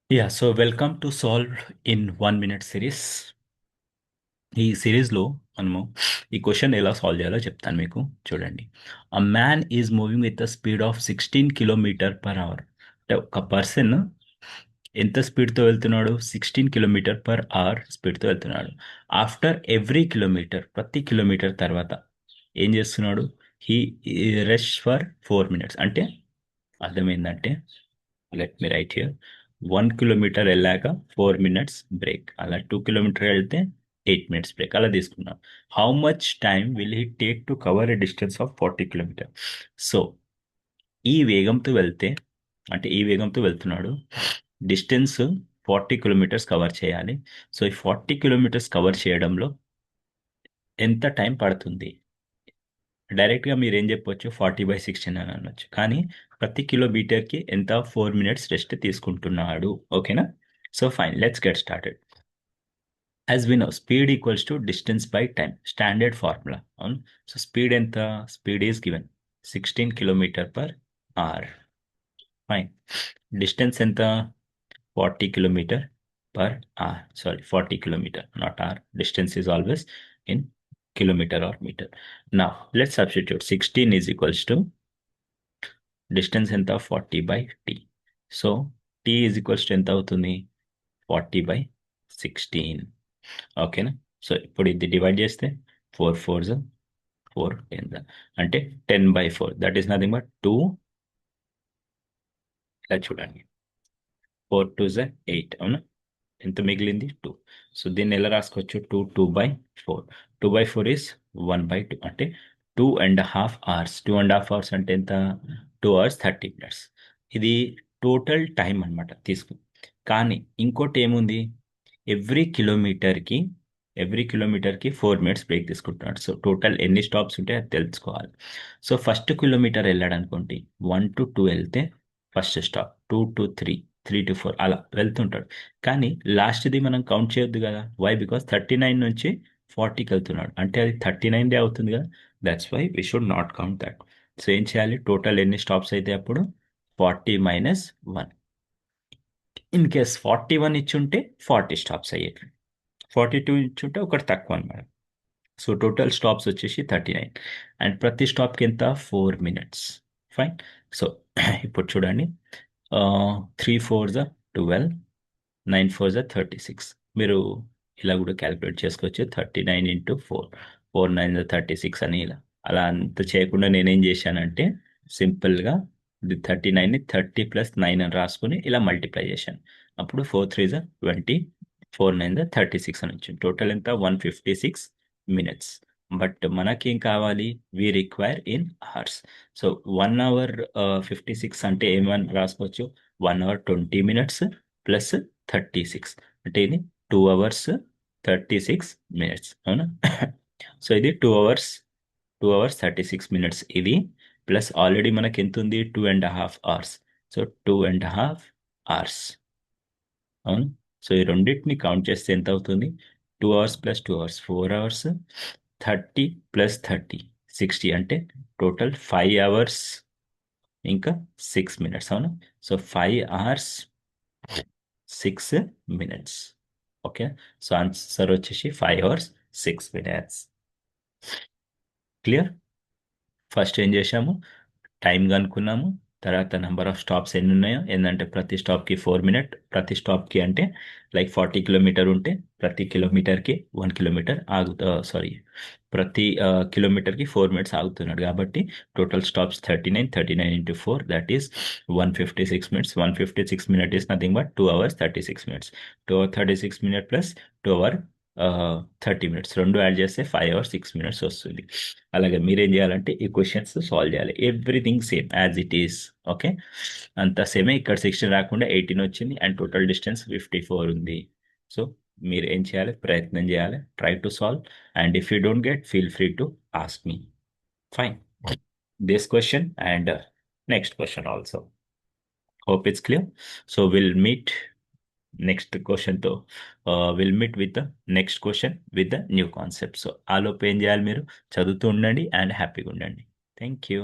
So welcome to solve in 1 minute series. ఈ సిరీస్లో మనము ఈ క్వశ్చన్ ఎలా సాల్వ్ చేయాలో చెప్తాను మీకు. చూడండి, a man is moving with the speed of 16 km/h. అంటే ఒక పర్సన్ ఎంత స్పీడ్తో వెళ్తున్నాడు? 16 km/h స్పీడ్తో వెళ్తున్నాడు. ఆఫ్టర్ ఎవ్రీ కిలోమీటర్, ప్రతి కిలోమీటర్ తర్వాత ఏం చేస్తున్నాడు? He rest for 4 minutes. అంటే అర్థమైందంటే, let me write here. 1 kilometre వెళ్ళాక 4 minutes బ్రేక్, అలా 2 కిలోమీటర్ వెళ్తే 8 minutes బ్రేక్, అలా తీసుకున్నాం. How much time will he take to cover a distance of 40 kilometre? So ఈ వేగంతో వెళ్తే, అంటే ఈ వేగంతో వెళ్తున్నాడు, డిస్టెన్స్ 40 కిలోమీటర్స్ కవర్ చేయాలి. సో ఈ 40 కిలోమీటర్స్ కవర్ చేయడంలో ఎంత టైం పడుతుంది? డైరెక్ట్గా మీరు ఏం చెప్పొచ్చు, 40/16 అని అనొచ్చు. కానీ ప్రతి కిలోమీటర్కి ఎంత? 4 minutes రెస్ట్ తీసుకుంటున్నాడు. ఓకేనా? So fine, let's get started. As we know, speed equals to distance by time, standard formula. అవును. సో స్పీడ్ ఎంత? Speed is given 16 km/h. Fine. Distance ఎంత? 40 km/h. Sorry, 40 km, not hour. Distance is always in kilometer or meter. Now, let's substitute. 16 is equals to distance ఎంత? 40/t. So, t is equals to ఎంత అవుతుంది? 40/16. ఓకేనా? So ఇప్పుడు ఇది divide చేస్తే 4 4s 4 10s అంటే 10/4. That is nothing but 2. ఇలా చూడండి, 4 2s 8. అవునా? ఎంత మిగిలింది? 2. సో దీన్ని ఎలా రాసుకోవచ్చు? 2/4. 2/4 ఈస్ 1/2 అంటే 2.5 hours. 2.5 hours అంటే ఎంత? 2 hours 30 minutes. ఇది టోటల్ టైం అనమాట తీసుకు. కానీ ఇంకోటి ఏముంది? ఎవ్రీ కిలోమీటర్కి ఎవ్రీ కిలోమీటర్కి 4 minutes బ్రేక్ తీసుకుంటున్నాడు. సో టోటల్ ఎన్ని స్టాప్స్ ఉంటాయి అది తెలుసుకోవాలి. సో ఫస్ట్ కిలోమీటర్ వెళ్ళాడు అనుకోండి, 1 to 2 వెళ్తే ఫస్ట్ స్టాప్, 2 to 3, 3 to 4 అలా వెళ్తుంటాడు. కానీ లాస్ట్ది మనం కౌంట్ చేయొద్దు కదా. వై? బికాస్ 39 నుంచి 40కి వెళ్తున్నాడు అంటే అది 39దే అవుతుంది కదా. That's why we should not count that. So ఏం చేయాలి? టోటల్ ఎన్ని స్టాప్స్ అయితే అప్పుడు 40 - 1. ఇన్ కేస్ 41 ఇచ్చుంటే 40 స్టాప్స్ అయ్యేది. 42 ఇచ్చుంటే ఒకటి తక్కువ అనమాట. సో టోటల్ స్టాప్స్ వచ్చేసి 39. అండ్ ప్రతి స్టాప్కి ఎంత? 4 minutes. ఫైన్. సో ఇప్పుడు చూడండి, 3 4s 12, 9 4s 36. మీరు ఇలా కూడా క్యాలిక్యులేట్ చేసుకోవచ్చు. 39 ఇంటూ 4, 4 9 36 అని. ఇలా అలా అంత చేయకుండా నేనేం చేశానంటే, సింపుల్గా 39ని 30 + 9 అని రాసుకొని ఇలా మల్టిప్లై చేశాను. అప్పుడు 4 3s 20, 4 9s 36 అని వచ్చింది. టోటల్ ఎంత? 156 minutes. బట్ మనకేం కావాలి? We require in hours. So 1 hour 56 అంటే ఏమని రాసుకోవచ్చు? 1 hour 20 minutes ప్లస్ 36 అంటే ఇది 2 hours 36 minutes. అవునా? సో ఇది 2 hours 36 minutes ఇది. ప్లస్ ఆల్రెడీ మనకి ఎంత ఉంది? 2.5 hours. So 2.5 hours. అవును. సో ఈ రెండింటిని కౌంట్ చేస్తే ఎంత అవుతుంది? 2 hours + 2 hours 4 hours, 30 + 30 60 అంటే టోటల్ 5 hours ఇంకా 6 minutes. అవునా? So 5 hours 6 minutes. Okay. So answer వచ్చేసి 5 hours 6 minutes. క్లియర్? ఫస్ట్ ఏం చేశాము? టైం కనుక్కున్నాము. తర్వాత నెంబర్ ఆఫ్ స్టాప్స్ ఎన్ని ఉన్నాయో, ఏంటంటే ప్రతి స్టాప్కి 4 minutes. ప్రతి స్టాప్కి అంటే లైక్ 40 కిలోమీటర్ ఉంటే ప్రతి కిలోమీటర్కి 1 కిలోమీటర్ సారీ, ప్రతి కిలోమీటర్కి 4 minutes ఆగుతున్నాడు కాబట్టి total stops 39. 39 into 4 that is 156 minutes. 156 minutes is nothing but 2 hours 36 minutes. 2 hours 36 minutes plus 2 hour 30 minutes రెండు యాడ్ చేస్తే 5 hours 6 minutes వస్తుంది. అలాగే మీరేం చేయాలంటే ఈ క్వశ్చన్స్ సాల్వ్ చేయాలి. Everything same as it is. Okay. అంతా సేమే. ఇక్కడ 16 రాకుండా 18 వచ్చింది అండ్ టోటల్ డిస్టెన్స్ 54 ఉంది. సో మీరు ఏం చేయాలి? ప్రయత్నం చేయాలి. Try to solve. And if you don't get, feel free to ask me. Fine. This question and next question also. Hope it's clear. So will meet next క్వశ్చన్తో. Will meet with the next question with the new concept. So ఆలోపు ఏం చేయాలి? మీరు చదువుతూ ఉండండి and హ్యాపీగా ఉండండి. Thank you.